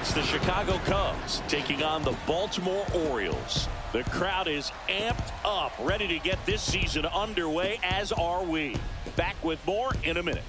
It's the Chicago Cubs taking on the Baltimore Orioles. The crowd is amped up, ready to get this season underway, as are we. Back with more in a minute.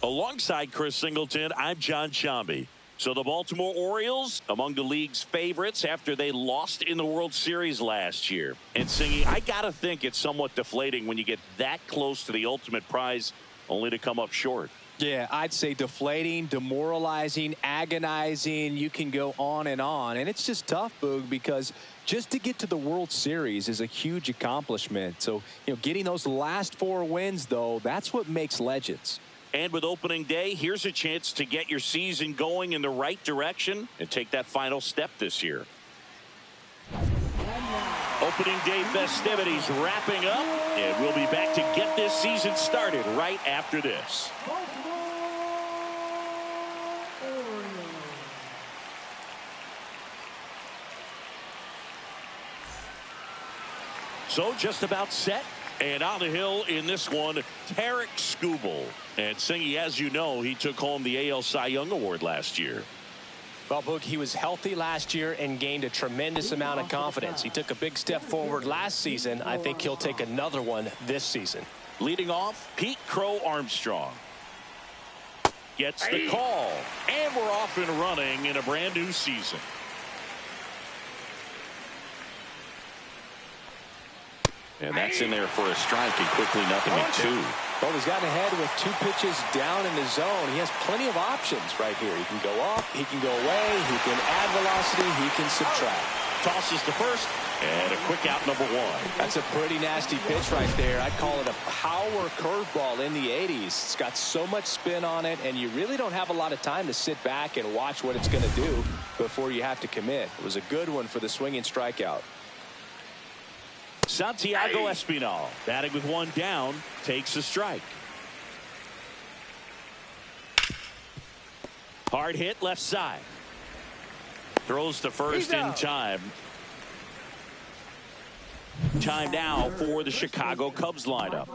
Alongside Chris Singleton, I'm John Shambi. So the Baltimore Orioles, among the league's favorites after they lost in the World Series last year. And Singy, I got to think it's somewhat deflating when you get that close to the ultimate prize only to come up short. Yeah, I'd say deflating, demoralizing, agonizing. You can go on. And it's just tough, Boog, because just to get to the World Series is a huge accomplishment. So, getting those last 4 wins, though, that's what makes legends. And with opening day, here's a chance to get your season going in the right direction and take that final step this year. Opening day festivities wrapping up, and we'll be back to get this season started right after this. So just about set. And on the hill in this one, Tarek Skubal. And Singy, as you know, he took home the AL Cy Young Award last year. Well, Boog, he was healthy last year and gained a tremendous amount of confidence. He took a big step forward last season. I think he'll take another one this season. Leading off, Pete Crow Armstrong. Gets the call. And we're off and running in a brand new season. And that's in there for a strike, and quickly 0-2. Well, he's gotten ahead with 2 pitches down in the zone. He has plenty of options right here. He can go up, he can go away, he can add velocity, he can subtract. Tosses to first, and a quick out, number 1. That's a pretty nasty pitch right there. I'd call it a power curveball in the 80s. It's got so much spin on it, and you really don't have a lot of time to sit back and watch what it's going to do before you have to commit. It was a good one for the swinging strikeout. Santiago Espinal, batting with 1 down, takes a strike. Hard hit left side. Throws to first in time. Time now for the Chicago Cubs lineup.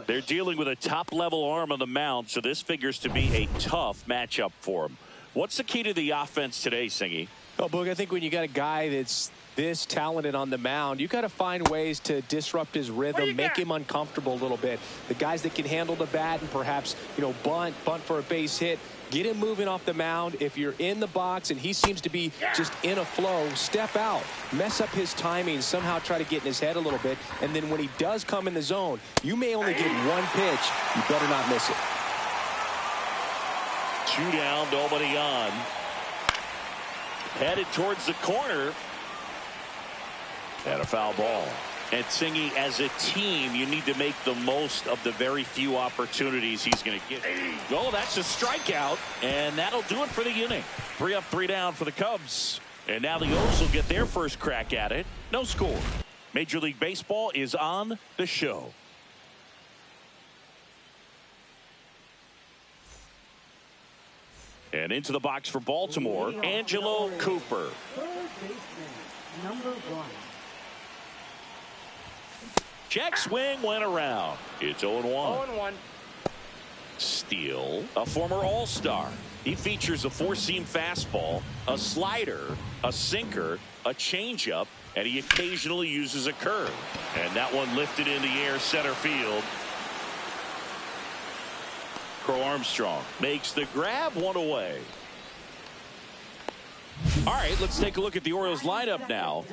They're dealing with a top-level arm on the mound, so this figures to be a tough matchup for them. What's the key to the offense today, Singy? Well, Boog, I think when you got a guy that's this talented on the mound, you got to find ways to disrupt his rhythm, make him uncomfortable a little bit. The guys that can handle the bat and perhaps, bunt for a base hit, get him moving off the mound. If you're in the box and he seems to be just in a flow, step out, mess up his timing, somehow try to get in his head a little bit. And then when he does come in the zone, you may only get 1 pitch. You better not miss it. 2 down, nobody on. Headed towards the corner. And a foul ball. And Singy, as a team, you need to make the most of the very few opportunities he's going to get. Oh, that's a strikeout. And that'll do it for the inning. 3 up, 3 down for the Cubs. And now the O's will get their first crack at it. No score. Major League Baseball is on the show. And into the box for Baltimore, Angelo Cooper. Number 1. Check swing went around. It's 0-1. 0-1. Steele, a former All-Star. He features a 4-seam fastball, a slider, a sinker, a changeup, and he occasionally uses a curve. And that one lifted in the air center field. Crow Armstrong makes the grab, 1 away. All right, let's take a look at the Orioles lineup now.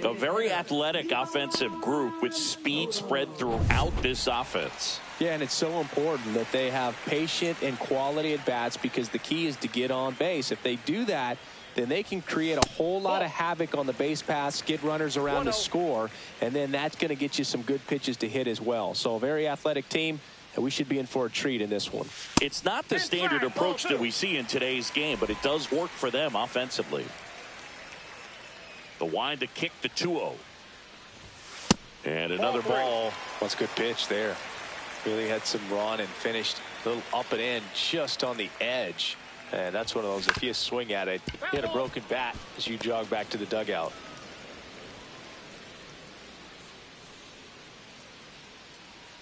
A very athletic offensive group with speed spread throughout this offense. Yeah, and it's so important that they have patient and quality at bats, because the key is to get on base. If they do that, then they can create a whole lot of havoc on the base paths, skid runners around to score, and then that's going to get you some good pitches to hit as well. So a very athletic team, and we should be in for a treat in this one. It's not the standard approach that we see in today's game, but it does work for them offensively. The wind to kick the 2-0. And another ball. That's a good pitch there. Really had some run and finished a little up and in just on the edge. And that's one of those, if you swing at it, you hit a broken bat as you jog back to the dugout.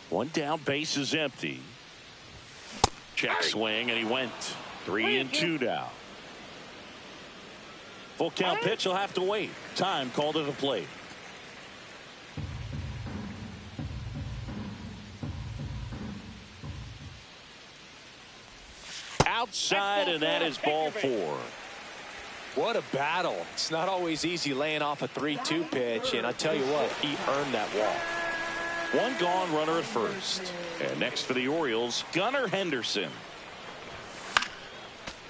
One down, base is empty. Check swing, and he went. 3-2 now. Full count pitch, he'll have to wait. Time called to the plate. Outside, and that is ball 4. What a battle. It's not always easy laying off a 3-2 pitch, and I tell you what, he earned that walk. One gone, runner at first. And next for the Orioles, Gunnar Henderson.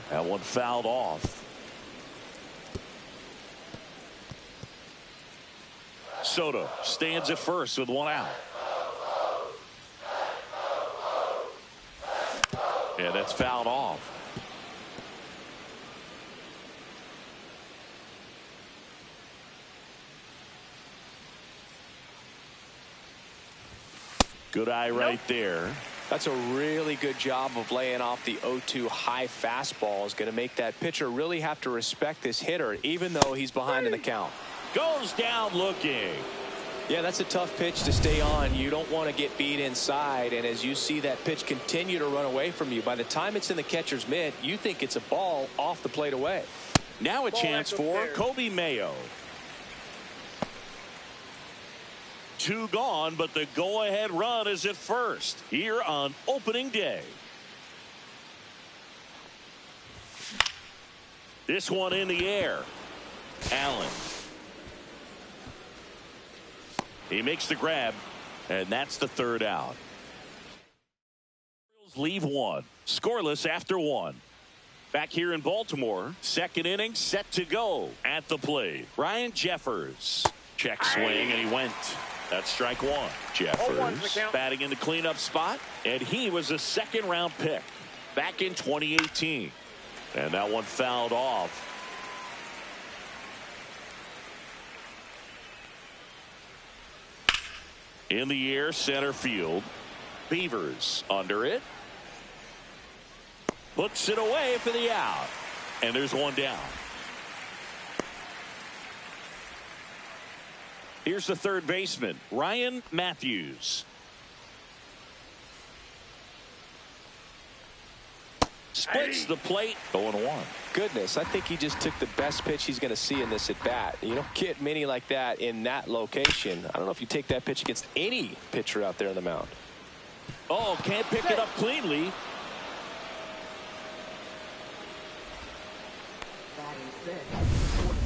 That one fouled off. Soto stands at first with one out. Yeah, that's fouled off. Good eye right there. That's a really good job of laying off the 0-2 high fastball. Is going to make that pitcher really have to respect this hitter, even though he's behind in the count. Goes down looking. Yeah, that's a tough pitch to stay on. You don't want to get beat inside, and as you see that pitch continue to run away from you, by the time it's in the catcher's mitt, you think it's a ball off the plate away. Now a chance for Kobe Mayo. 2 gone, but the go-ahead run is at first here on opening day. This one in the air. Allen. He makes the grab, and that's the 3rd out. Leave one. Scoreless after 1. Back here in Baltimore, 2nd inning set to go at the plate. Ryan Jeffers. Check swing, and he went. That's strike 1. Jeffers batting in the cleanup spot, and he was a 2nd-round pick back in 2018. And that one fouled off. In the air, center field. Beavers under it. Puts it away for the out. And there's one down. Here's the 3rd baseman, Ryan Matthews. Splits the plate, 0-1. Goodness, I think he just took the best pitch he's going to see in this at bat. You don't get many like that in that location. I don't know if you take that pitch against any pitcher out there on the mound. Oh, can't pick it up cleanly.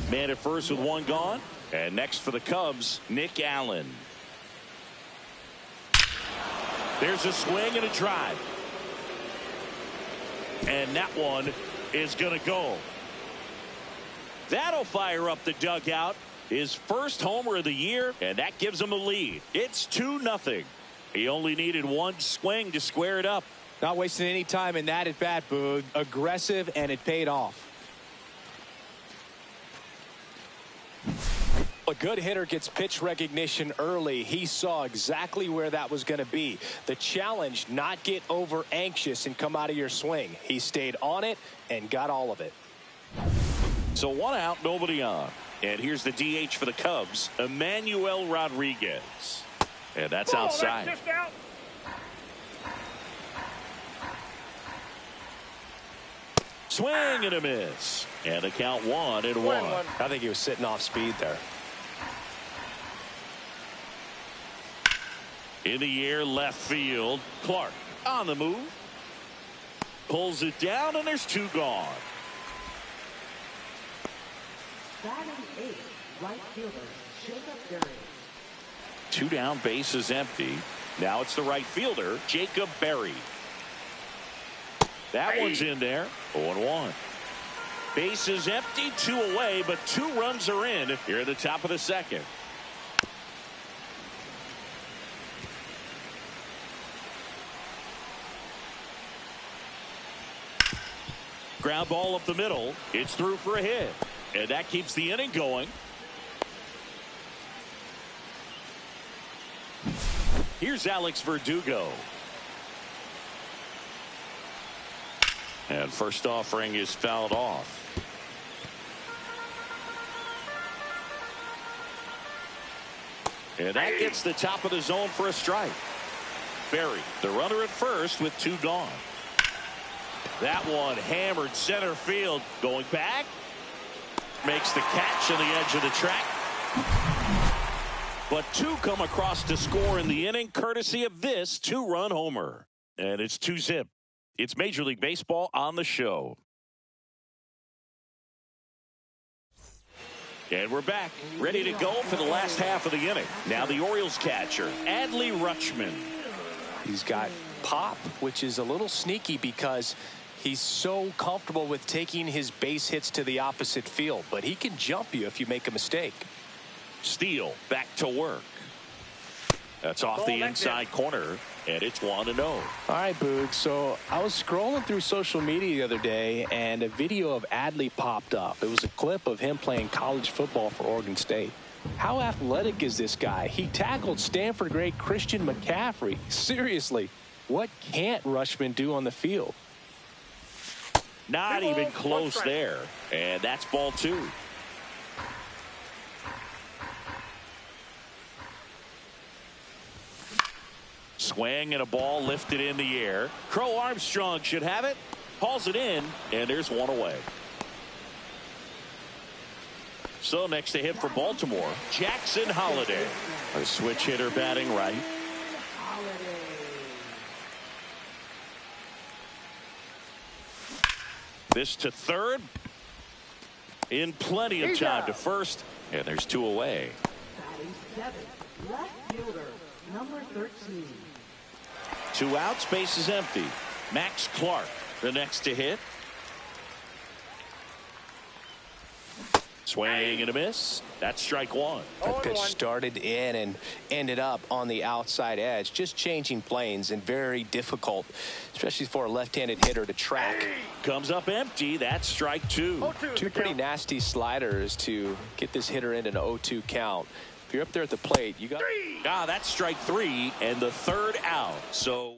Man at first with 1 gone. And next for the Cubs, Nick Allen. There's a swing and a drive. And that one is going to go. That'll fire up the dugout. His first homer of the year, and that gives him a lead. It's 2-0. He only needed 1 swing to square it up. Not wasting any time in that at bat, Boog. Aggressive, and it paid off. A good hitter gets pitch recognition early. He saw exactly where that was going to be. The challenge, not get over anxious and come out of your swing. He stayed on it and got all of it. So 1 out, nobody on. And here's the DH for the Cubs, Emmanuel Rodriguez. And that's outside. That's just out. Swing and a miss. And the count 1-1. I think he was sitting off speed there. In the air, left field. Clark on the move. Pulls it down, and there's 2 gone. Batting 8th, right fielder, Jacob Berry. 2 down, base is empty. Now it's the right fielder, Jacob Berry. That one's in there. 0-1. Base is empty, 2 away, but 2 runs are in here at the top of the 2nd. Ground ball up the middle. It's through for a hit. And that keeps the inning going. Here's Alex Verdugo. And first offering is fouled off. And that gets the top of the zone for a strike. Berry, the runner at first with 2 gone. That one hammered center field. Going back. Makes the catch on the edge of the track. But 2 come across to score in the inning, courtesy of this 2-run homer. And it's 2-zip. It's Major League Baseball on the show. And we're back, ready to go for the last half of the inning. Now the Orioles catcher, Adley Rutschman. He's got pop, which is a little sneaky because he's so comfortable with taking his base hits to the opposite field. But he can jump you if you make a mistake. Steele back to work. That's off the inside corner, and it's 1-0. All right, Boog. So I was scrolling through social media the other day, and a video of Adley popped up. It was a clip of him playing college football for Oregon State. How athletic is this guy? He tackled Stanford great Christian McCaffrey. Seriously, what can't Rutschman do on the field? Not even close there, and that's ball 2. Swing and a ball lifted in the air. Crow Armstrong should have it. Hauls it in, and there's 1 away. So next to hit for Baltimore, Jackson Holliday. A switch hitter batting right. This to third. In plenty of time to first, and there's 2 away. Batting 7th, left fielder, number 13. 2 outs, base is empty. Max Clark, the next to hit. Swing and a miss. That's strike 1. That pitch started in and ended up on the outside edge, just changing planes, and very difficult, especially for a left-handed hitter to track. Comes up empty. That's strike 2. 2 pretty nasty sliders to get this hitter in an 0-2 count. If you're up there at the plate, you got... That's strike 3 and the 3rd out. So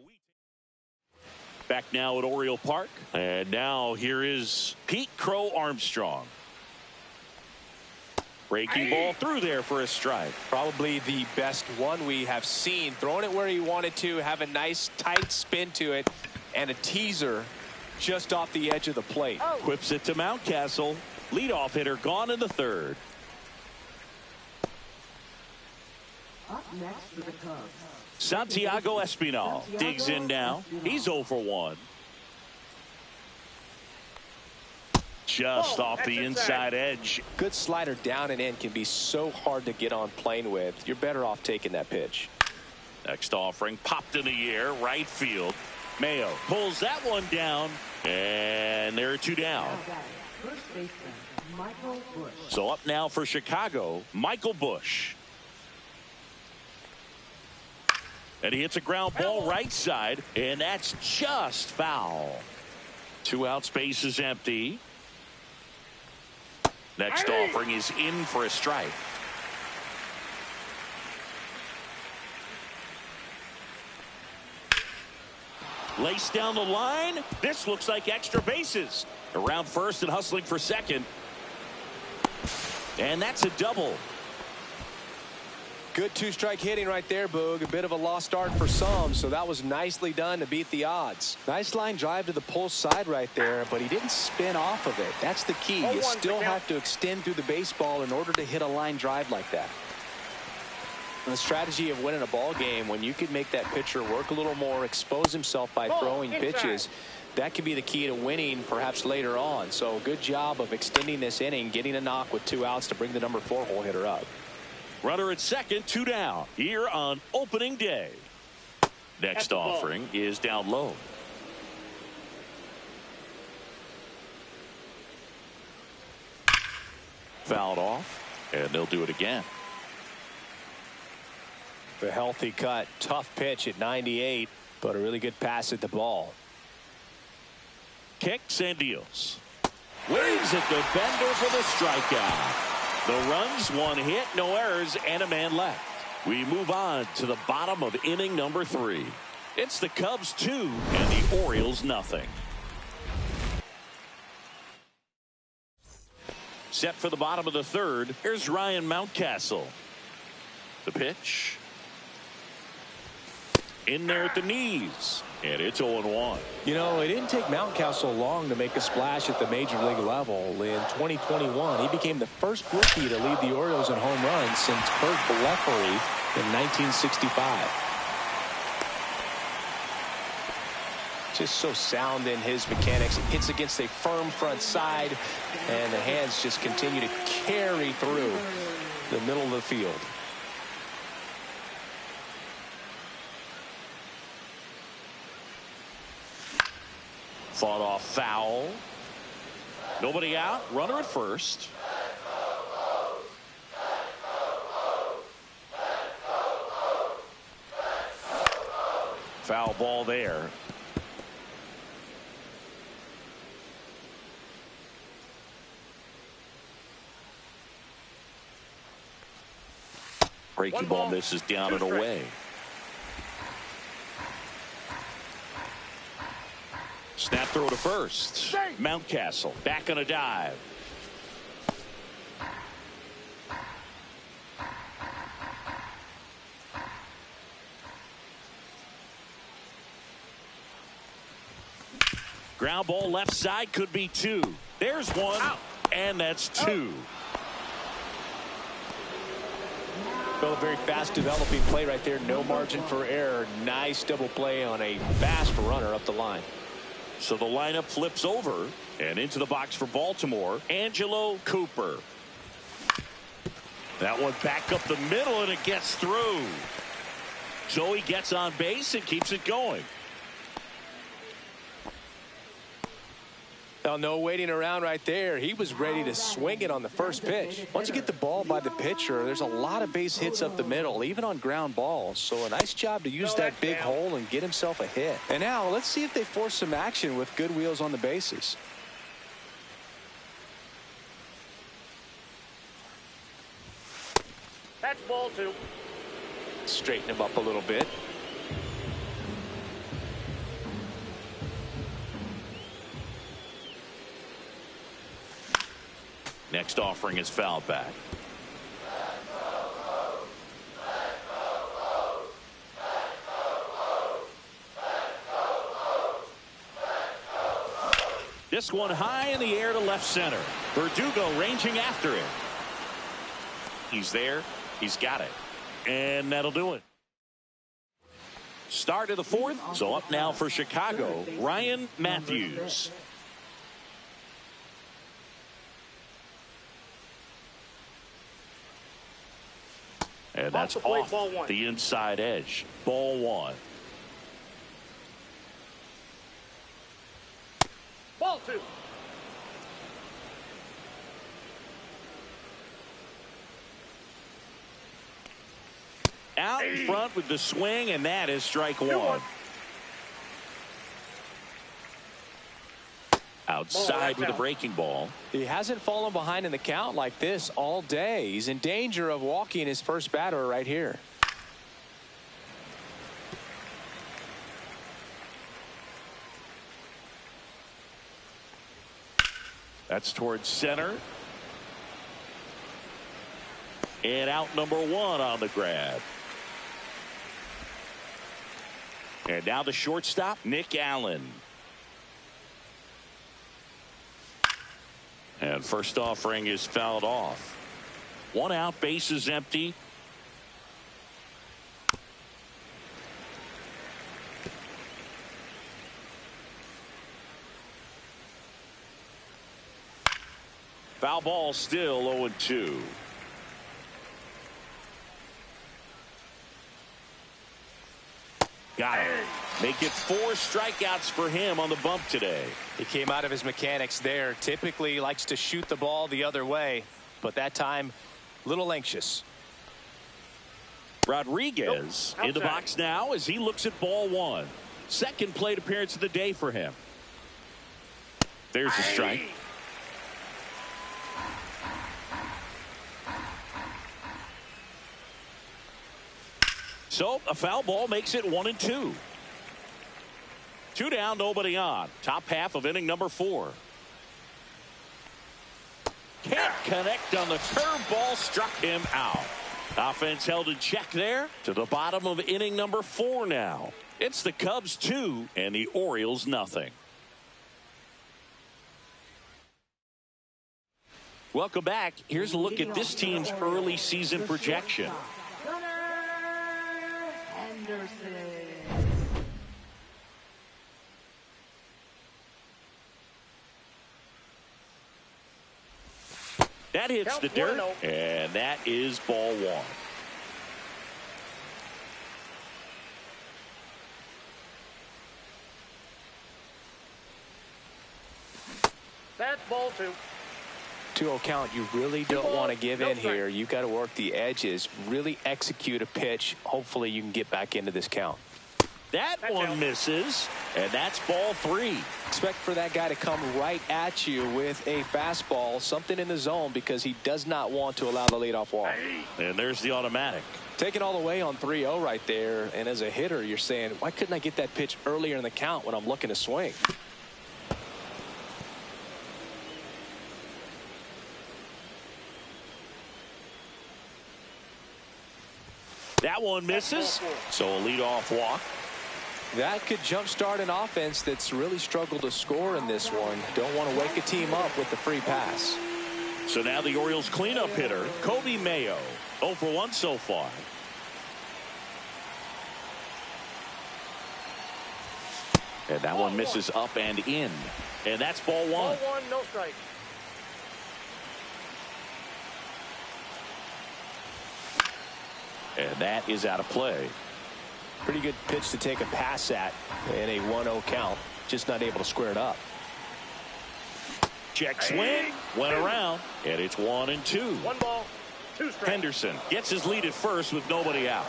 back now at Oriole Park. And now here is Pete Crow Armstrong. Breaking ball through there for a strike. Probably the best one we have seen. Throwing it where he wanted to, have a nice tight spin to it, and a teaser just off the edge of the plate. Whips it to Mountcastle. Leadoff hitter gone in the 3rd. Up next for the Cubs, Santiago Espinal digs in now. He's 0 for 1. Just off the inside edge. Good slider down and in can be so hard to get on plane with. You're better off taking that pitch. Next offering popped in the air, right field. Mayo pulls that one down, and there are 2 down. now batting first baseman, Michael Bush. So up now for Chicago, Michael Bush. And he hits a ground ball right side, and that's just foul. 2 outs, base is empty. Next offering is in for a strike. Laced down the line. This looks like extra bases. Around first and hustling for second. And that's a double. Good 2-strike hitting right there, Boog. A bit of a lost start for some, so that was nicely done to beat the odds. Nice line drive to the pull side right there, but he didn't spin off of it. That's the key. You still have to extend through the baseball in order to hit a line drive like that. And the strategy of winning a ball game, when you can make that pitcher work a little more, expose himself by throwing pitches, that could be the key to winning perhaps later on. So good job of extending this inning, getting a knock with 2 outs to bring the number 4 hole hitter up. Runner at second, 2 down here on opening day. Next offering is down low. Fouled off, and they'll do it again. The healthy cut, tough pitch at 98, but a really good pass at the ball. Kicks and deals. Waves at the bender for the strikeout. The runs, 1 hit, no errors, and a man left. We move on to the bottom of inning number 3. It's the Cubs 2 and the Orioles nothing. Set for the bottom of the third. Here's Ryan Mountcastle. The pitch. In there at the knees. And it's 0-1. You know, it didn't take Mountcastle long to make a splash at the major league level. In 2021, he became the first rookie to lead the Orioles in home runs since Kurt Blefary in 1965. Just so sound in his mechanics. It hits against a firm front side, and the hands just continue to carry through the middle of the field. Fought off foul. Nobody out. Runner at first. Foul ball there. Breaking ball misses down and away. Snap throw to first. Mountcastle back on a dive. Ground ball left side, could be two. There's one. Out. And that's two. Well, a very fast developing play right there. No margin for error. Nice double play on a fast runner up the line. So the lineup flips over, and into the box for Baltimore, Angelo Cooper. That one back up the middle, and it gets through. So he gets on base and keeps it going. Well, no waiting around right there. He was ready to swing it on the first pitch. Once you get the ball by the pitcher, there's a lot of base hits up the middle, even on ground balls. So a nice job to use that big hole and get himself a hit. And now let's see if they force some action with good wheels on the bases. That's ball two. Straighten him up a little bit. Next offering is fouled back. This one high in the air to left center. Verdugo ranging after it. He's there. He's got it. And that'll do it. Start of the fourth. So up now for Chicago, Ryan Matthews. And that's off the inside edge. Ball one. Ball two. Out in front with the swing, and that is strike one. Outside with a breaking ball. He hasn't fallen behind in the count like this all day. He's in danger of walking his first batter right here. That's towards center. And out number one on the grab. And now the shortstop, Nick Allen. And first offering is fouled off. One out, base is empty. Foul ball, still 0-2. Got it. Make it 4 strikeouts for him on the bump today. He came out of his mechanics there. Typically he likes to shoot the ball the other way, but that time a little anxious. Rodriguez in the box now as he looks at ball one. Second plate appearance of the day for him. There's a strike. So a foul ball makes it 1-2. 2 down, nobody on. Top half of inning number 4. Can't connect on the curveball, struck him out. Offense held in check there to the bottom of inning number 4 now. It's the Cubs 2 and the Orioles nothing. Welcome back. Here's a look at this team's early season projection. That hits the dirt, and that is ball 1. That's ball 2. 2-0 count. You really don't want to give in here. You got to work the edges, really execute a pitch. Hopefully you can get back into this count. That one misses, and that's ball 3. Expect for that guy to come right at you with a fastball, something in the zone, because he does not want to allow the leadoff walk. And there's the automatic. Taking all the way on 3-0 right there, and as a hitter, you're saying, why couldn't I get that pitch earlier in the count when I'm looking to swing? That one misses, so a leadoff walk. That could jumpstart an offense that's really struggled to score in this one. Don't want to wake a team up with the free pass. So now the Orioles cleanup hitter, Kobe Mayo, 0 for 1 so far. And that one misses up and in. And that's ball 1. Ball 1, no strike. And that is out of play. Pretty good pitch to take a pass at in a 1-0 count. Just not able to square it up. Check swing, went around, and it's 1 and 2. 1 ball, 2 strikes. Henderson gets his lead at first with nobody out.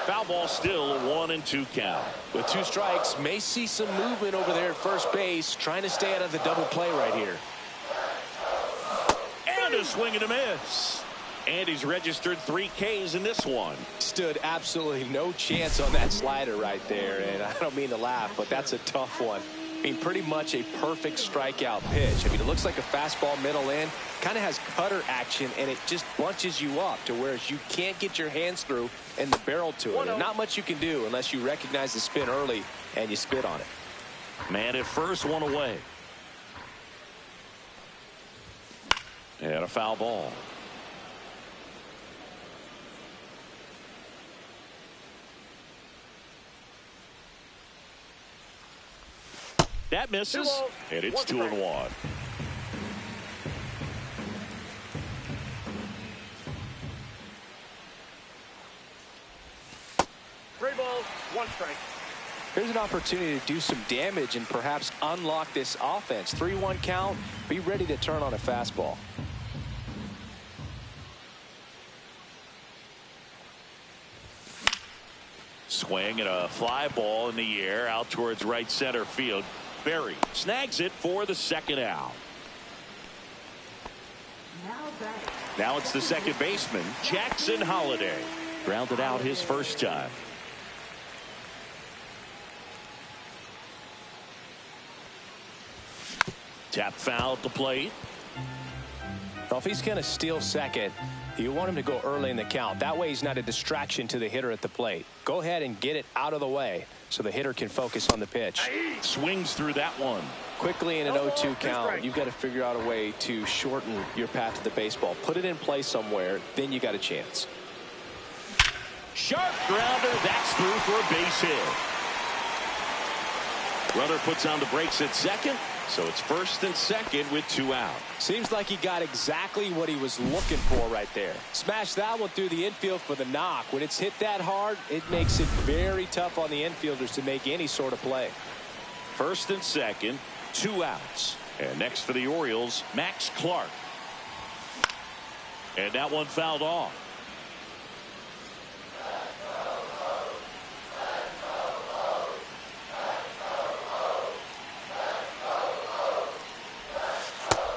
Foul ball still a 1 and 2 count. With 2 strikes, may see some movement over there at first base, trying to stay out of the double play right here. And a swing and a miss. And he's registered 3 Ks in this one. Stood absolutely no chance on that slider right there, and I don't mean to laugh, but that's a tough one. I mean, pretty much a perfect strikeout pitch. I mean, it looks like a fastball middle in, kind of has cutter action, and it just bunches you up to where you can't get your hands through and the barrel to it. And not much you can do unless you recognize the spin early and you spit on it. Man at first, 1 away. And a foul ball. That misses, and it's 2 and 1. Three balls, 1 strike. Here's an opportunity to do some damage and perhaps unlock this offense. 3-1 count. Be ready to turn on a fastball. Swing and a fly ball in the air out towards right center field. Berry snags it for the 2nd out. Now it's the second baseman, Jackson Holliday. Grounded out his first time. Tap foul at the plate. Well, if he's going to steal second, you want him to go early in the count. That way he's not a distraction to the hitter at the plate. Go ahead and get it out of the way so the hitter can focus on the pitch. Swings through that one. Quickly in an 0-2 count, you've got to figure out a way to shorten your path to the baseball. Put it in play somewhere, then you got a chance. Sharp grounder, that's through for a base hit. Runner puts on the brakes at second, so it's 1st and 2nd with 2 out. Seems like he got exactly what he was looking for right there. Smashed that one through the infield for the knock. When it's hit that hard, it makes it very tough on the infielders to make any sort of play. 1st and 2nd, 2 outs. And next for the Orioles, Max Clark. And that one fouled off.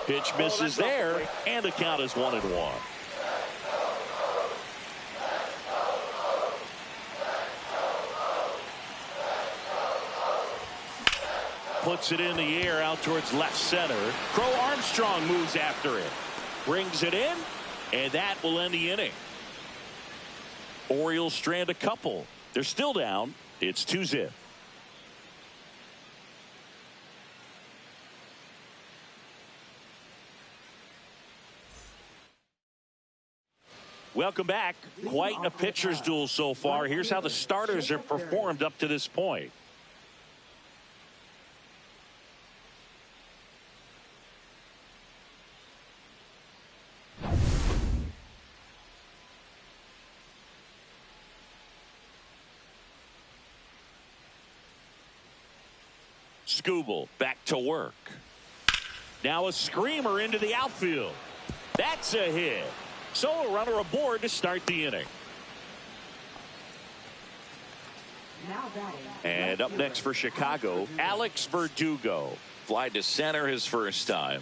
Pitch misses there, and the count is 1 and 1. puts it in the air out towards left center. Crow Armstrong moves after it. Brings it in, and that will end the inning. Orioles strand a couple. They're still down. It's 2-0. Welcome back. Quite a pitcher's duel so far. Here's how the starters have performed up to this point. Skubal back to work. Now a screamer into the outfield. That's a hit. So a runner aboard to start the inning. And up next for Chicago, Alex Verdugo. Fly to center his first time.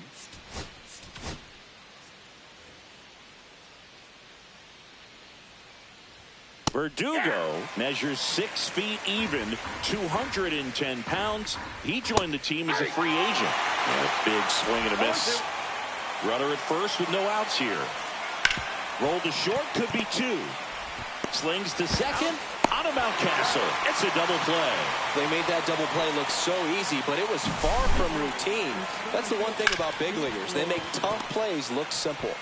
Verdugo measures 6 feet even, 210 pounds. He joined the team as a free agent. And a big swing and a miss. Runner at first with no outs here. Roll to short, could be 2. Slings to second. On to Mountcastle. It's a double play. They made that double play look so easy, but it was far from routine. That's the one thing about big leaguers. They make tough plays look simple.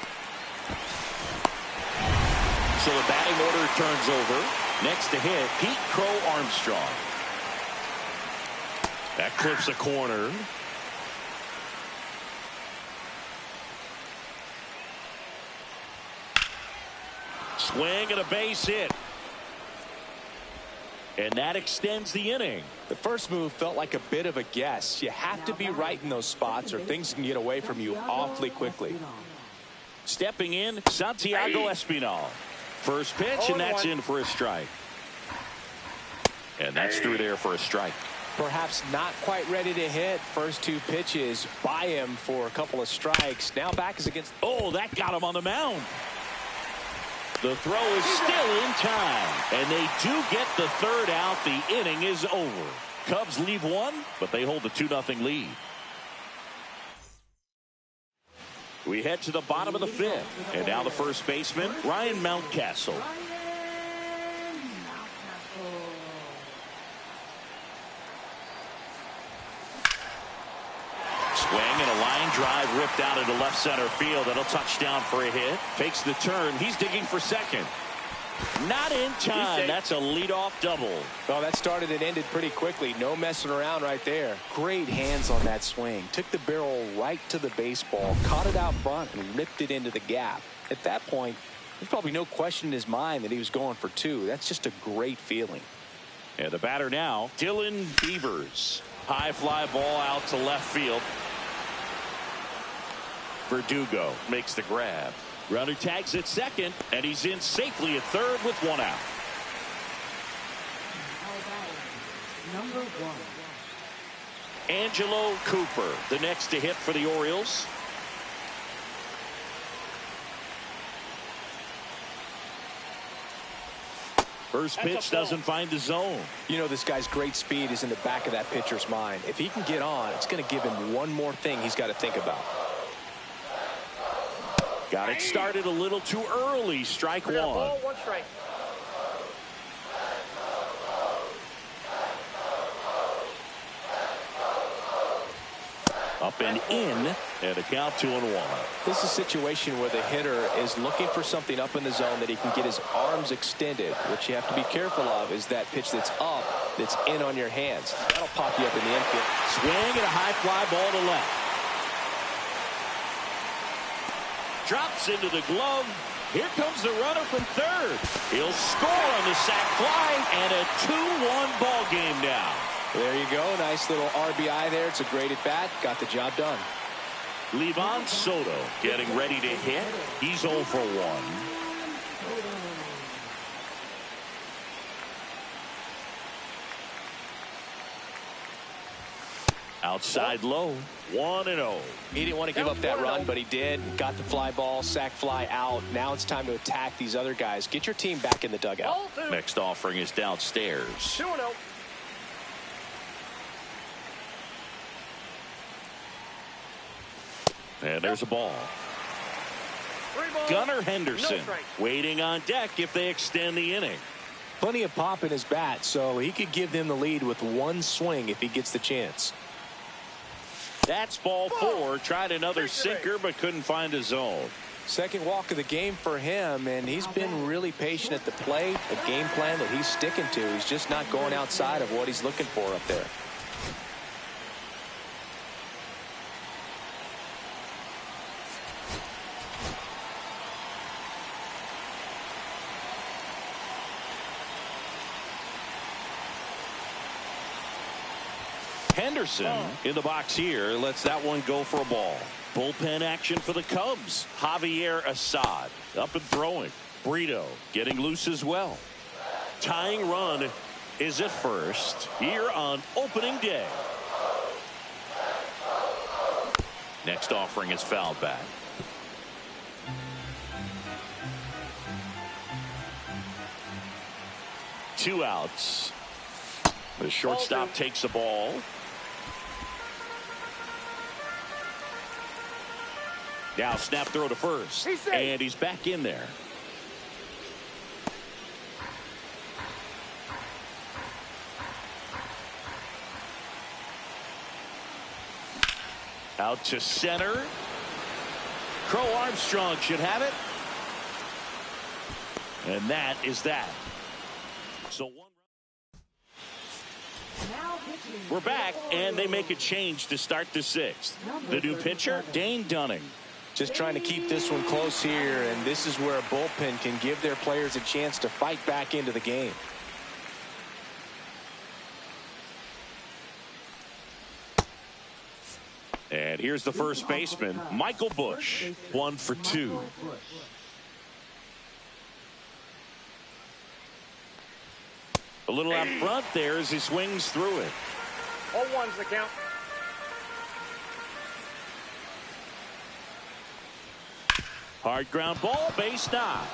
So the batting order turns over. Next to hit, Pete Crow Armstrong. That clips a corner. Swing and a base hit. And that extends the inning. The first move felt like a bit of a guess. You have to be right in those spots or things can get away from you awfully quickly. Stepping in, Santiago Espinal. First pitch, and that's in for a strike. And that's through there for a strike. Perhaps not quite ready to hit. First 2 pitches by him for a couple of strikes. Now back is against. Oh, that got him on the mound. The throw is still in time, and they do get the third out. The inning is over. Cubs leave 1, but they hold the 2-0 lead. We head to the bottom of the 5th, and now the first baseman, Ryan Mountcastle. Swing and a line drive ripped out into left center field. That'll touch down for a hit. Takes the turn. He's digging for second. Not in time. That's a leadoff double. Well, that started and ended pretty quickly. No messing around right there. Great hands on that swing. Took the barrel right to the baseball, caught it out front, and ripped it into the gap. At that point, there's probably no question in his mind that he was going for 2. That's just a great feeling. And the batter now, Dylan Beavers. High fly ball out to left field. Verdugo makes the grab. Runner tags at second, and he's in safely at third with 1 out. Number 1. Angelo Cooper, the next to hit for the Orioles. First pitch doesn't find the zone. You know, this guy's great speed is in the back of that pitcher's mind. If he can get on, it's going to give him one more thing he's got to think about. Got it started a little too early. Strike 1. Ball, 1 strike. Up and in, and a count 2-1. This is a situation where the hitter is looking for something up in the zone that he can get his arms extended. What you have to be careful of is that pitch that's up, that's in on your hands. That'll pop you up in the infield. Swing and a high fly ball to left. Drops into the glove. Here comes the runner from third. He'll score on the sac fly, and a 2-1 ball game now. There you go. Nice little RBI there. It's a great at bat. Got the job done. Livan Soto getting ready to hit. He's 0 for 1. Outside low, 1-0. He didn't want to give up that run, but he did. Got the fly ball, sac fly out. Now it's time to attack these other guys. Get your team back in the dugout. Next offering is downstairs. 2-0. And there's a ball. Gunnar Henderson waiting on deck if they extend the inning. Plenty of pop in his bat, so he could give them the lead with one swing if he gets the chance. That's ball 4. Tried another sinker but couldn't find a zone. Second walk of the game for him, and he's been really patient at the plate. A game plan that he's sticking to. He's just not going outside of what he's looking for up there. Henderson in the box here lets that one go for a ball. Bullpen action for the Cubs. Javier Assad up and throwing. Brito getting loose as well. Tying run is at first here on opening day. Next offering is fouled back. Two outs. The shortstop takes the ball. Now snap throw to first. And he's back in there. Out to center. Crow Armstrong should have it. And that is that. So we're back, and they make a change to start the 6th. The new pitcher, Dane Dunning. Just trying to keep this one close here, and this is where a bullpen can give their players a chance to fight back into the game. And here's the first baseman, Michael Bush, 1 for 2. A little out front there as he swings through it. 0-1's the count. Hard ground ball, base knock.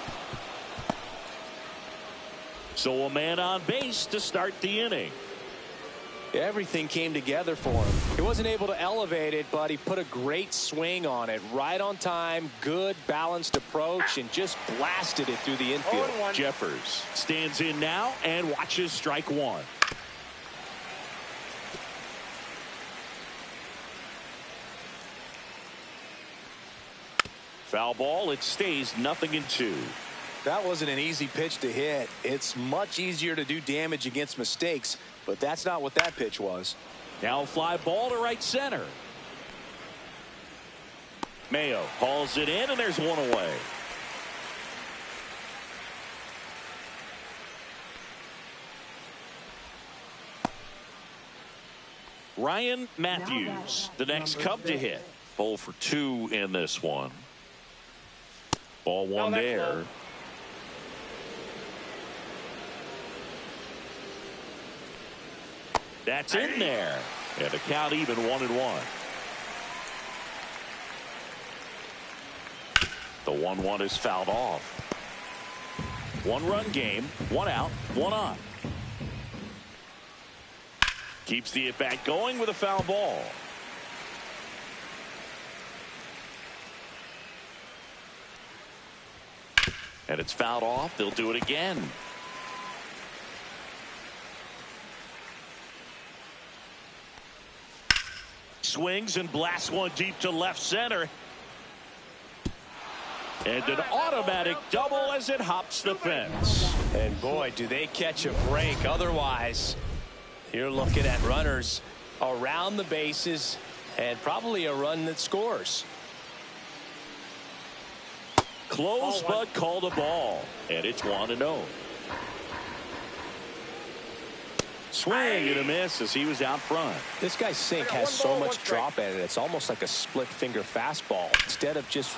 So a man on base to start the inning. Everything came together for him. He wasn't able to elevate it, but he put a great swing on it. Right on time, good balanced approach, and just blasted it through the infield. Jeffers stands in now and watches strike 1. Foul ball. It stays 0-2. That wasn't an easy pitch to hit. It's much easier to do damage against mistakes, but that's not what that pitch was. Now fly ball to right center. Mayo hauls it in, and there's one away. Ryan Matthews, the next Cub to hit. 0 for 2 in this one. Ball 1 there. That's in there. And the count even 1-1. The 1-1 is fouled off. 1-run game, 1 out, 1 on. Keeps the at bat going with a foul ball. And it's fouled off. They'll do it again. Swings and blasts one deep to left center. And an automatic double as it hops the fence. And boy, do they catch a break. Otherwise, you're looking at runners around the bases and probably a run that scores. Close, but called a ball. And it's 1-0. Swing and a miss as he was out front. This guy's sink has so much drop at it. It's almost like a split finger fastball instead of just.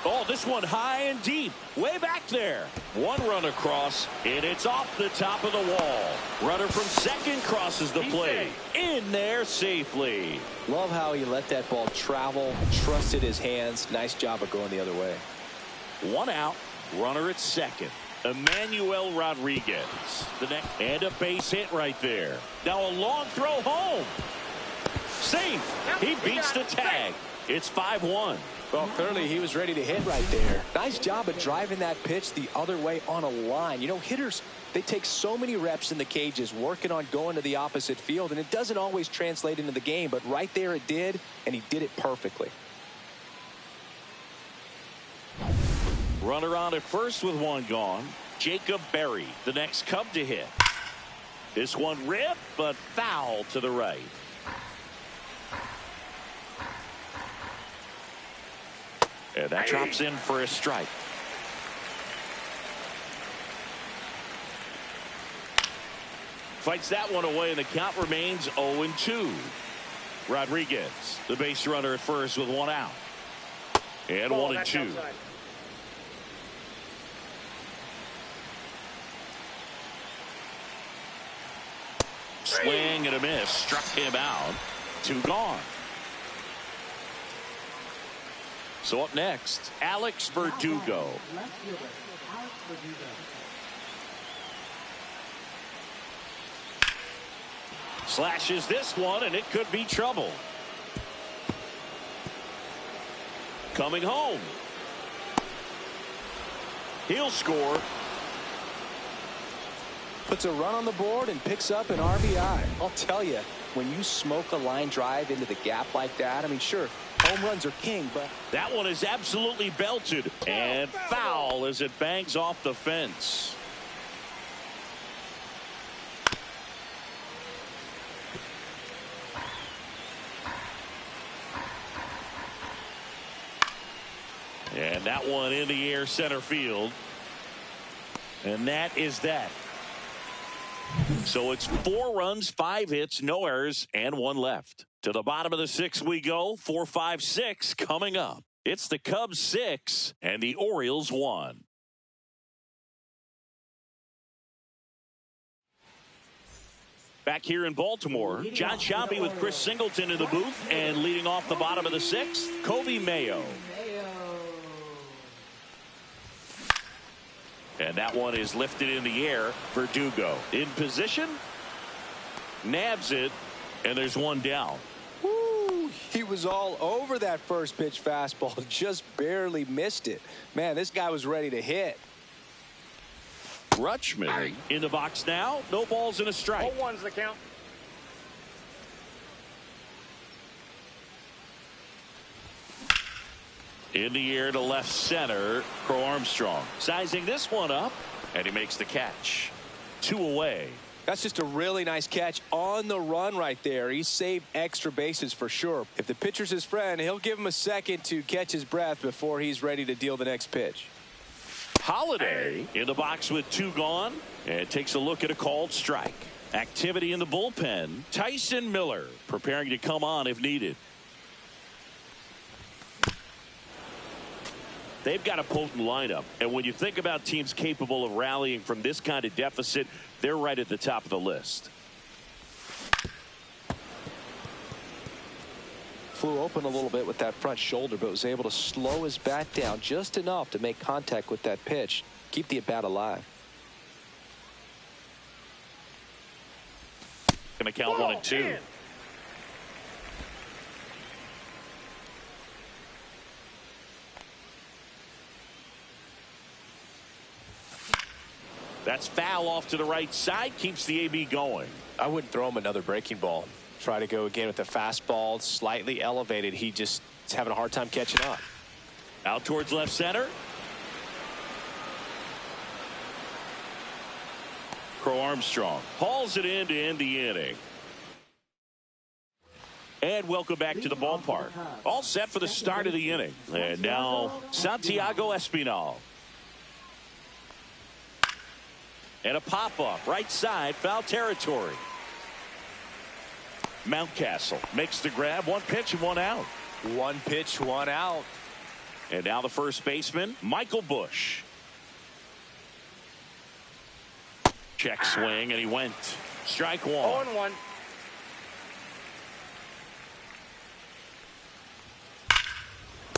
Oh, this one high and deep. Way back there. 1 run across, and it's off the top of the wall. Runner from second crosses the plate. In there safely. Love how he let that ball travel, trusted his hands. Nice job of going the other way. 1 out. Runner at second. Emmanuel Rodriguez. The next, and a base hit right there. Now a long throw home. Safe. He beats the tag. It's 5-1. Well, clearly he was ready to hit right there. Nice job of driving that pitch the other way on a line. You know, hitters, they take so many reps in the cages working on going to the opposite field, and it doesn't always translate into the game, but right there it did, and he did it perfectly. Runner on at first with one gone. Jacob Berry, the next Cub to hit. This one ripped, but foul to the right. And that drops in for a strike. Fights that one away, and the count remains 0-2. Rodriguez, the base runner at first with one out. And 1-2. Swing and a miss. Struck him out. 2 gone. So up next, Alex Verdugo. Slashes this one, and it could be trouble. Coming home. He'll score. Puts a run on the board and picks up an RBI. I'll tell you, when you smoke a line drive into the gap like that, I mean, sure, home runs are king, but that one is absolutely belted and foul as it bangs off the fence. And that one in the air center field. And that is that. So it's 4 runs, 5 hits, no errors, and 1 left. To the bottom of the 6th we go. 4, 5, 6 coming up. It's the Cubs 6 and the Orioles 1. Back here in Baltimore, John Sciambi with Chris Singleton in the booth, and leading off the bottom of the 6th, Kobe Mayo. And that one is lifted in the air. Verdugo in position. Nabs it. And there's one down. Woo, he was all over that first pitch fastball. Just barely missed it. Man, this guy was ready to hit. Rutschman in the box now. No balls and a strike. 0-1's the count. In the air to left center. Crow Armstrong sizing this one up, and he makes the catch. 2 away. That's just a really nice catch on the run right there. He saved extra bases for sure. If the pitcher's his friend, he'll give him a second to catch his breath before he's ready to deal the next pitch. Holiday in the box with 2 gone, and takes a look at a called strike. Activity in the bullpen. Tyson Miller preparing to come on if needed. They've got a potent lineup, and when you think about teams capable of rallying from this kind of deficit, they're right at the top of the list. Flew open a little bit with that front shoulder, but was able to slow his bat down just enough to make contact with that pitch, keep the at-bat alive. Going to count 1-2. That's foul off to the right side. Keeps the AB going. I wouldn't throw him another breaking ball. Try to go again with the fastball, slightly elevated. He just is having a hard time catching up. Out towards left center. Crow Armstrong hauls it in to end the inning. And welcome back to the ballpark. All set for the start of the inning. And now Santiago Espinal. And a pop-up, right side, foul territory. Mountcastle makes the grab. 1 pitch and 1 out. 1 pitch, 1 out. And now the first baseman, Michael Bush. Check swing, and he went. Strike 1. 0-1.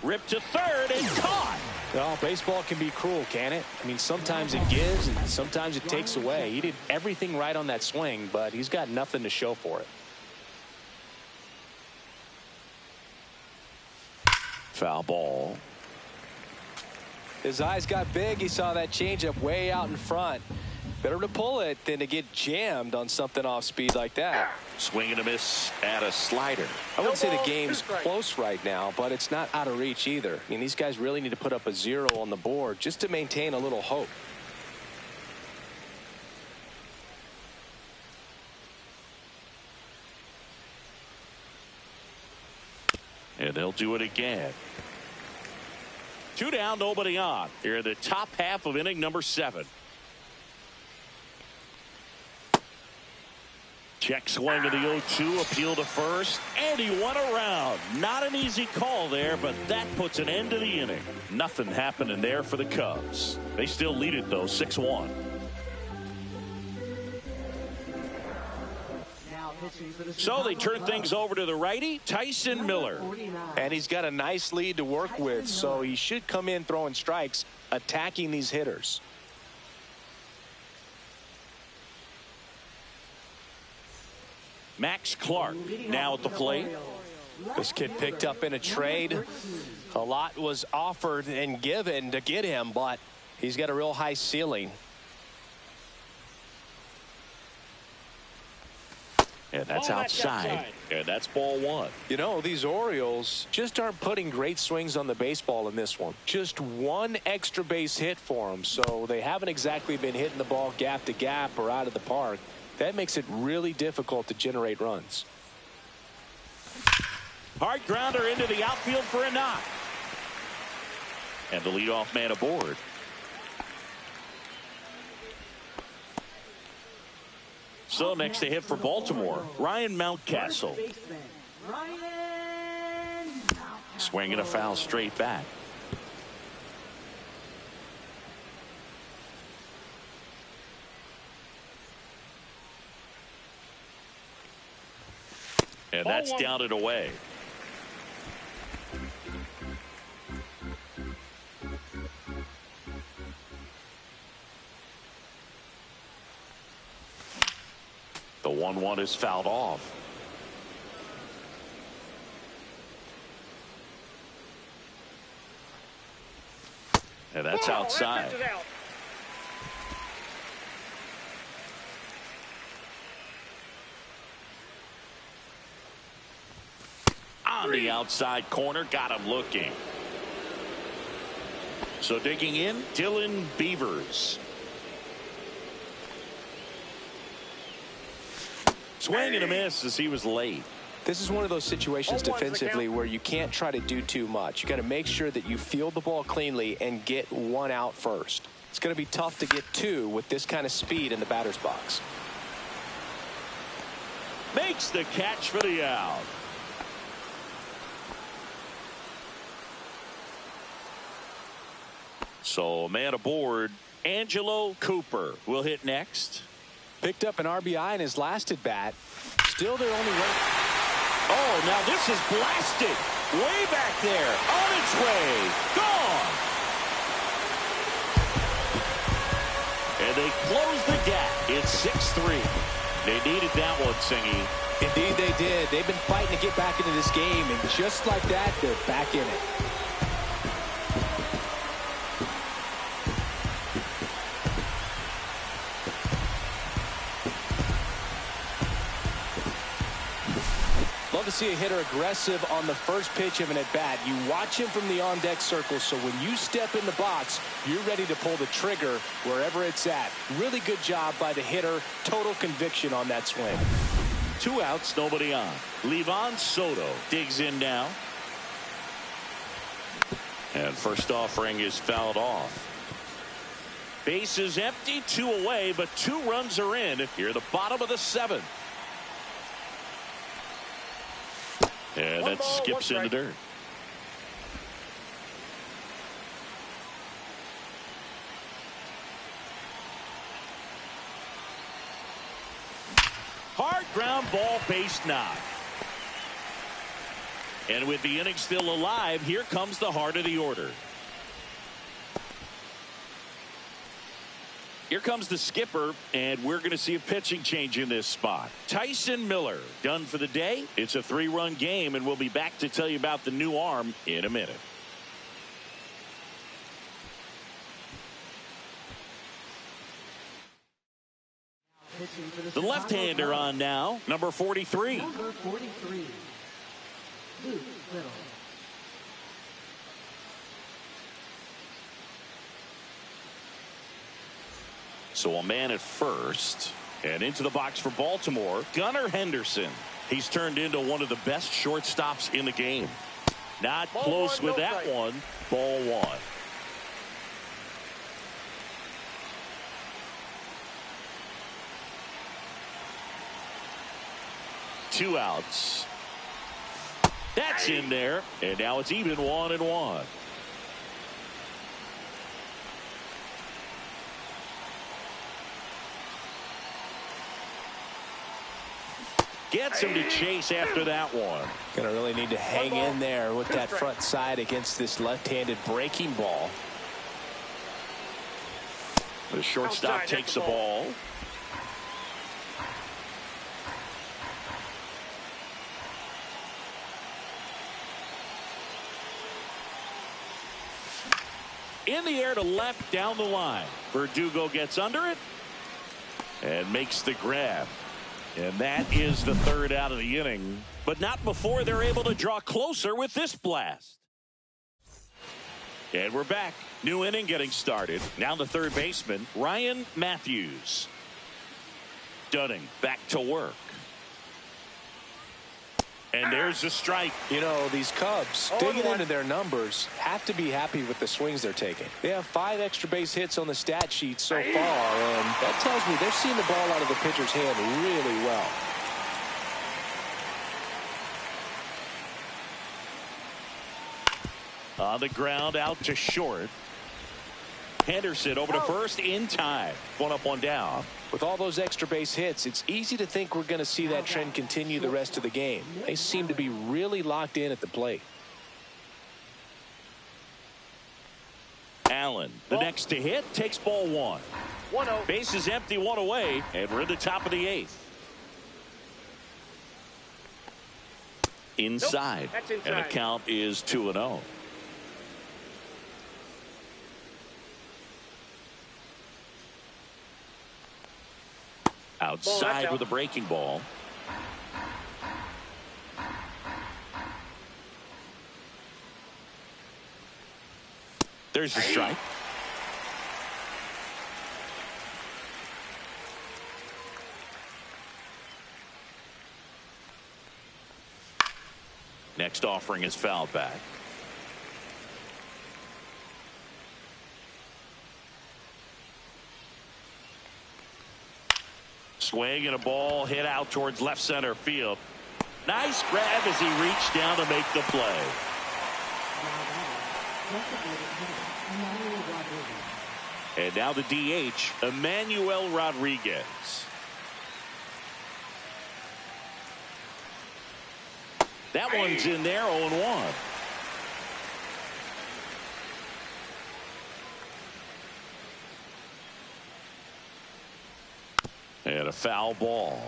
Ripped to third and caught. Well, baseball can be cruel, can it? I mean, sometimes it gives and sometimes it takes away. He did everything right on that swing, but he's got nothing to show for it. Foul ball. His eyes got big. He saw that changeup way out in front. Better to pull it than to get jammed on something off speed like that. Swing and a miss at a slider. I wouldn't say the game's close right now, but it's not out of reach either. I mean, these guys really need to put up a 0 on the board just to maintain a little hope. And they'll do it again. 2 down, nobody on. Here in the top half of inning number 7. Check swing to the 0-2, appeal to first, and he went around. Not an easy call there, but that puts an end to the inning. Nothing happening there for the Cubs. They still lead it, though, 6-1. So they turn things over to the righty, Tyson Miller. And he's got a nice lead to work with, so he should come in throwing strikes, attacking these hitters. Max Clark now at the plate. This kid picked up in a trade. A lot was offered and given to get him, but he's got a real high ceiling. And that's outside. And that's ball 1. You know, these Orioles just aren't putting great swings on the baseball in this one. Just one extra base hit for them, so they haven't exactly been hitting the ball gap to gap or out of the park. That makes it really difficult to generate runs. Hard grounder into the outfield for a knock. And the leadoff man aboard. So next to hit for Baltimore, Ryan Mountcastle. Swinging a foul straight back. And that's down and away. The 1-1 is fouled off. And that's outside. On the outside corner, got him looking. So digging in, Dylan Beavers. Swing and a miss as he was late. This is one of those situations defensively where you can't try to do too much. You got to make sure that you field the ball cleanly and get one out first. It's going to be tough to get 2 with this kind of speed in the batter's box. Makes the catch for the out. So man aboard, Angelo Cooper will hit next. Picked up an RBI in his last at bat. Still their only run. Oh, now this is blasted. Way back there. On its way. Gone. And they close the gap. It's 6-3. They needed that one, Singy. Indeed they did. They've been fighting to get back into this game, and just like that, they're back in it. Love to see a hitter aggressive on the first pitch of an at-bat. You watch him from the on-deck circle, so when you step in the box, you're ready to pull the trigger wherever it's at. Really good job by the hitter. Total conviction on that swing. 2 outs, nobody on. Livan Soto digs in now. And first offering is fouled off. Base is empty, 2 away, but 2 runs are in. Here the bottom of the 7th. And that skips in the dirt. Hard ground ball, base knock. And with the inning still alive, here comes the heart of the order. Here comes the skipper, and we're going to see a pitching change in this spot. Tyson Miller done for the day. It's a 3-run game, and we'll be back to tell you about the new arm in a minute. The left-hander on now, number 43. Number 43, Luke Little. So a man at first, and into the box for Baltimore, Gunnar Henderson. He's turned into one of the best shortstops in the game. Not Ball close one, with no that strike. one. Ball 1. Two outs. That's in there, and now it's even 1-1. Gets him to chase after that one. Gonna really need to hang in there with that front side against this left-handed breaking ball. The shortstop Outside, takes the that's the ball. ball. In the air to left down the line. Verdugo gets under it and makes the grab. And that is the 3rd out of the inning, but not before they're able to draw closer with this blast. And we're back. New inning getting started. Now the third baseman, Ryan Matthews. Dunning back to work. And there's a strike. You know, these Cubs, digging into their numbers, have to be happy with the swings they're taking. They have 5 extra base hits on the stat sheet so far, and that tells me they're seeing the ball out of the pitcher's hand really well. On the ground, out to short. Henderson over to first in time. 1 up, 1 down. With all those extra base hits, it's easy to think we're going to see that trend continue the rest of the game. They seem to be really locked in at the plate. Allen, the next to hit, takes ball 1. 1-0. Base is empty, 1 away, and we're in the top of the 8th. Inside, That's inside. and the count is 2-0. Outside out. with a breaking ball. There's the strike. Next offering is fouled back. Swing and a ball hit out towards left center field. Nice grab as he reached down to make the play. And now the DH, Emmanuel Rodriguez. That one's in there, 0-1. And a foul ball.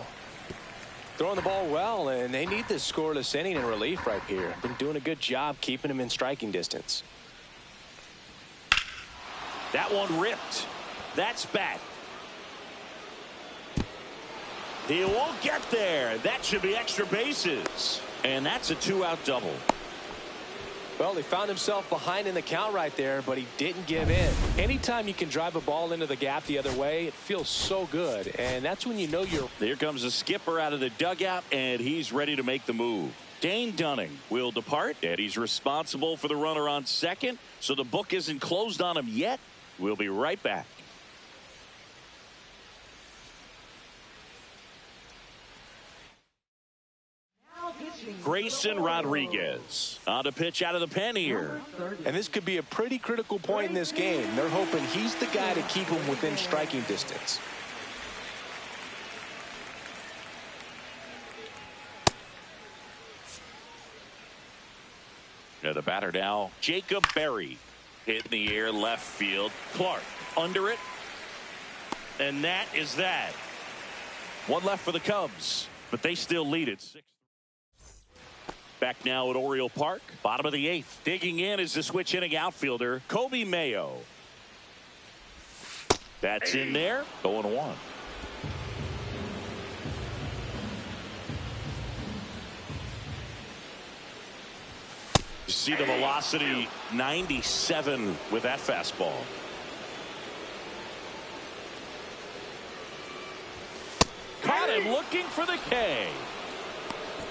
Throwing the ball well, and they need this scoreless inning in relief right here. Been doing a good job keeping him in striking distance. That one ripped. That's back. He won't get there. That should be extra bases. And that's a 2-out double. Well, he found himself behind in the count right there, but he didn't give in. Anytime you can drive a ball into the gap the other way, it feels so good. And that's when you know you're... Here comes the skipper out of the dugout, and he's ready to make the move. Dane Dunning will depart, and he's responsible for the runner on second. So the book isn't closed on him yet. We'll be right back. Grayson Rodriguez on to pitch out of the pen here. And this could be a pretty critical point in this game. They're hoping he's the guy to keep him within striking distance. And the batter now, Jacob Berry. Hit in the air left field. Clark under it. And that is that. One left for the Cubs, but they still lead it 6. Back now at Oriole Park, bottom of the 8th. Digging in is the switch inning outfielder, Kobe Mayo. That's in there. 0-1. You see the velocity 97 with that fastball. Caught him looking for the K.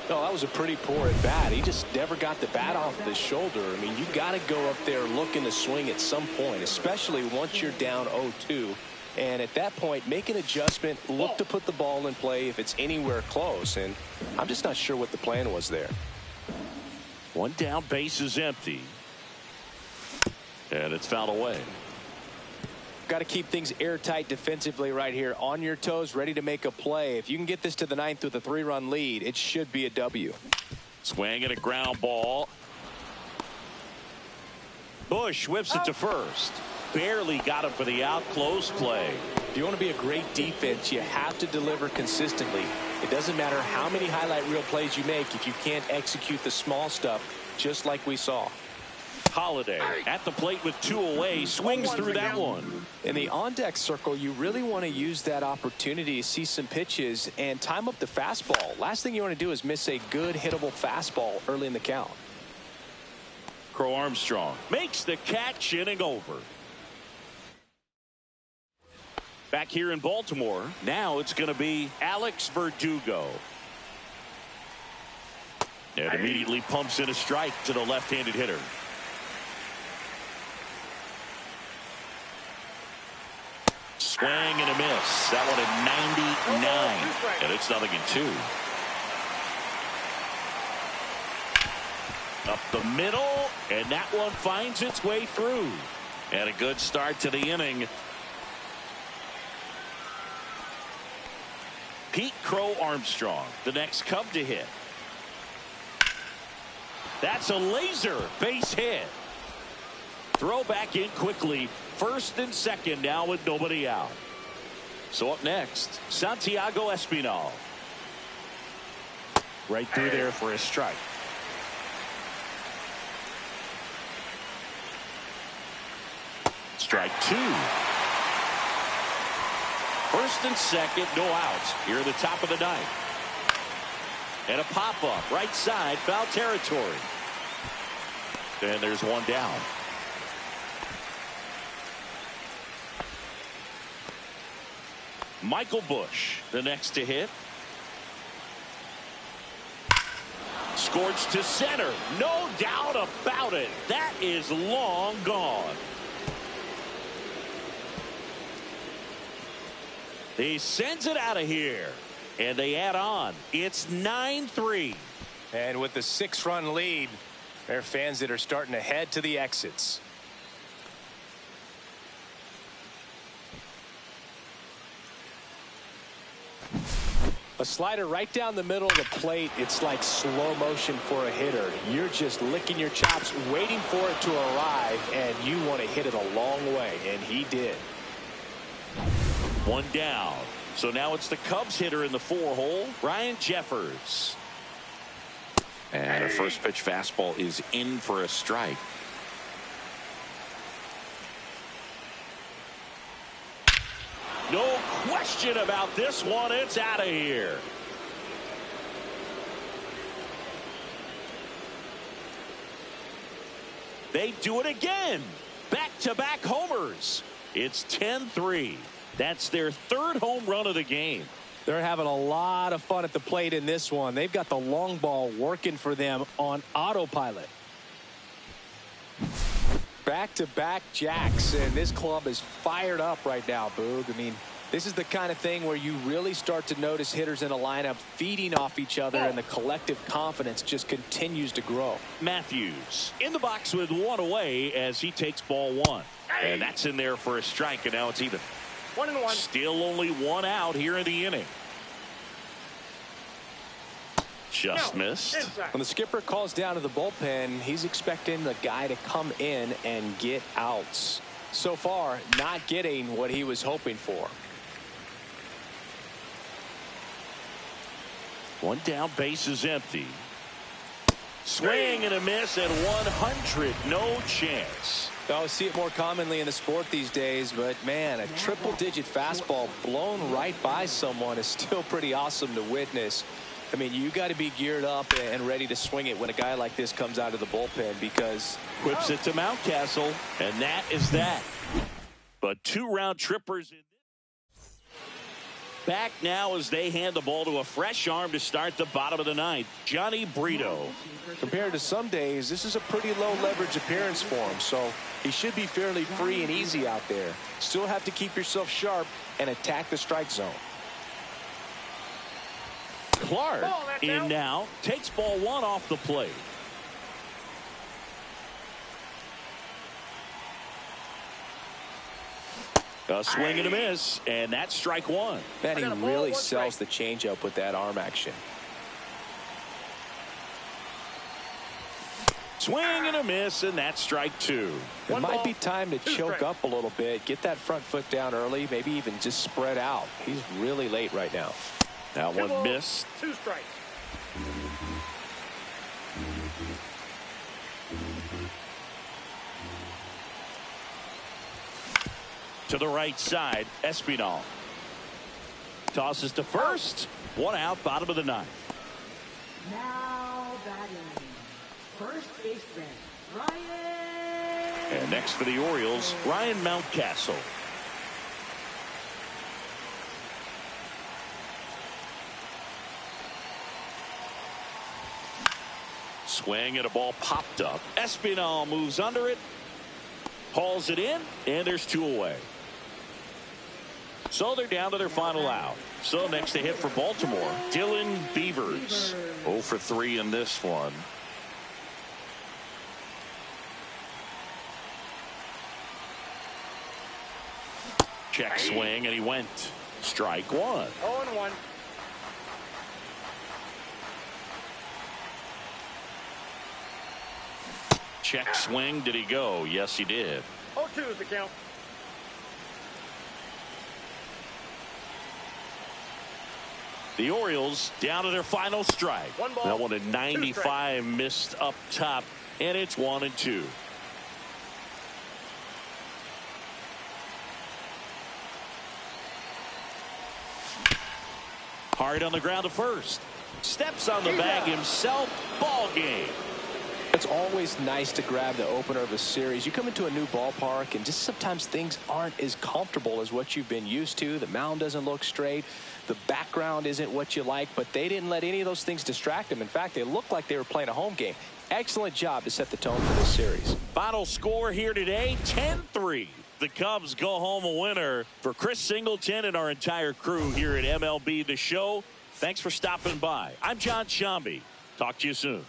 No, that was a pretty poor at bat. He just never got the bat off the shoulder. I mean, you got to go up there looking to swing at some point, especially once you're down 0-2. And at that point, make an adjustment, look to put the ball in play if it's anywhere close. And I'm just not sure what the plan was there. One down, base is empty. And it's fouled away. Got to keep things airtight defensively right here. On your toes, ready to make a play. If you can get this to the 9th with a 3-run lead, it should be a W. Swing and a ground ball. Bush whips it to first. Barely got him for the out. Close play. If you want to be a great defense, you have to deliver consistently. It doesn't matter how many highlight reel plays you make if you can't execute the small stuff, just like we saw. Holiday at the plate with 2 away, swings through that one. In the on-deck circle, you really want to use that opportunity to see some pitches and time up the fastball. Last thing you want to do is miss a good hittable fastball early in the count. Crow Armstrong makes the catch, inning over. Back here in Baltimore, now it's going to be Alex Verdugo. And immediately pumps in a strike to the left-handed hitter. Swing and a miss. That one at 99. And it's 0-2. Up the middle, and that one finds its way through. And a good start to the inning. Pete Crow Armstrong, the next Cub to hit. That's a laser base hit. Throw back in quickly. First and second now with nobody out. So up next, Santiago Espinal. Right through there for a strike. Strike 2. First and second, no outs. Here at the top of the 9th. And a pop-up, right side, foul territory. And there's one down. Michael Bush, the next to hit. Scorched to center. No doubt about it. That is long gone. He sends it out of here. And they add on. It's 9-3. And with the 6-run lead, there are fans that are starting to head to the exits. A slider right down the middle of the plate. It's like slow motion for a hitter. You're just licking your chops, waiting for it to arrive, and you want to hit it a long way, and he did. One down. So now it's the Cubs hitter in the 4-hole, Ryan Jeffers. And a first pitch fastball is in for a strike. No question about this one. It's out of here. They do it again. Back-to-back homers. It's 10-3. That's their 3rd home run of the game. They're having a lot of fun at the plate in this one. They've got the long ball working for them on autopilot. Back-to-back jacks, and this club is fired up right now, Boog. I mean, this is the kind of thing where you really start to notice hitters in a lineup feeding off each other, and the collective confidence just continues to grow. Matthews in the box with 1 away as he takes ball 1. And that's in there for a strike, and now it's even. 1-1. Still only 1 out here in the inning. Just missed. When the skipper calls down to the bullpen, he's expecting the guy to come in and get outs. So far, not getting what he was hoping for. One down, base is empty. Swing and a miss at 100. No chance. I see it more commonly in the sport these days, but man, a triple-digit fastball blown right by someone is still pretty awesome to witness. I mean, you got to be geared up and ready to swing it when a guy like this comes out of the bullpen, because Whips it to Mountcastle, and that is that. But 2 round trippers. Back now as they hand the ball to a fresh arm to start the bottom of the ninth, Johnny Brito. compared to some days, this is a pretty low leverage appearance for him, so he should be fairly free and easy out there. Still have to keep yourself sharp and attack the strike zone. Clark in now, takes ball 1 off the plate. A swing and a miss, and that's strike 1. Man, he really sells the changeup with that arm action. Swing and a miss, and that's strike 2. It might be time to choke up a little bit, get that front foot down early, maybe even just spread out. He's really late right now. That one missed. 2 strikes. To the right side, Espinal tosses to first. 1 out, bottom of the ninth. Now batting, first baseman, Ryan. And next for the Orioles, Ryan Mountcastle. Swing and a ball popped up. Espinal moves under it, hauls it in, and there's 2 away. So they're down to their final out. So next to hit for Baltimore, Dylan Beavers. 0 for 3 in this one. Check swing, and he went. Strike 1. 0-1. Check swing. Did he go? Yes, he did. 0-2 is the count. The Orioles down to their final strike. 1 ball, That one at 2 95 missed up top, and it's 1-2. Hard on the ground to first. Steps on the bag himself. Ball game. It's always nice to grab the opener of a series. You come into a new ballpark and just sometimes things aren't as comfortable as what you've been used to. The mound doesn't look straight. The background isn't what you like, but they didn't let any of those things distract them. In fact, they looked like they were playing a home game. Excellent job to set the tone for this series. Final score here today, 10-3. The Cubs go home a winner. For Chris Singleton and our entire crew here at MLB The Show, thanks for stopping by. I'm John Shambi. Talk to you soon.